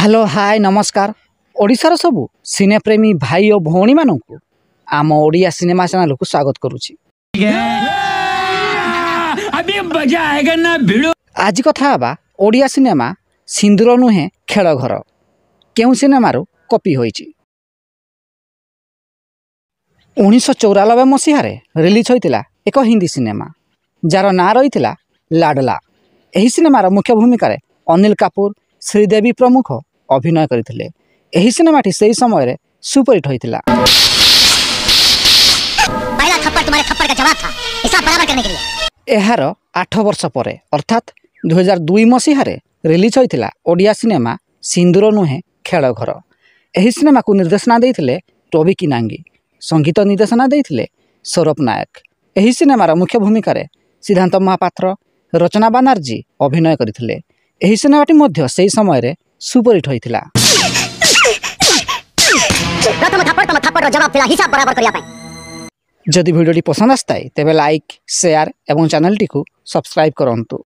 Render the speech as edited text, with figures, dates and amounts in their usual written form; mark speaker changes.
Speaker 1: Hello hi नमस्कार ओडिशार सबू सिनेप्रेमी भाई और भौणी मानू आम ओडिया सिनेमा चैनल को स्वागत करुछि। आज कथा हबा ओडिया सिनेमा सिंदूर नुहे खेल घर केउ सिनेमारू कॉपी होईछि। 1994 मसीह रिलीज होइतिला एक हिंदी सिनेमा जार ना रही लाडला। एही सिनेमार मुख्य भूमिका अनिल कपूर श्रीदेवी प्रमुख अभिनय करथिले। एही सिनेमाटी सेही समय रे सुपरहिट होइतिला।
Speaker 2: पहला थप्पड़ तुम्हारे थप्पड़ का जवाब था, हिसाब बराबर करने के लिए।
Speaker 1: एहार 8 वर्ष परे अर्थात 2002 मसीह रिलीज होइतिला ओडिया सिनेमा सिंदूर नुहे खेल घर। एही सिनेमा को निर्देशना देथिले टोबी किनांगी, संगीत निर्देशना देथिले सौरभ नायक। एही सिनेमार मुख्य भूमिका सिद्धांत महापात्र रचना बानर्जी अभिनय करथिले। एही सिनेमाटी मध्य सेही समय रे सुपरहिट होइतिला।
Speaker 2: प्रथम थप्पड़ जवाब थिला हिसाब बराबर करिया पाई।
Speaker 1: जदि वीडियोटी पसंद आस्ताय तेबे लाइक शेयर एवं चैनल टी को सब्सक्राइब करंतु।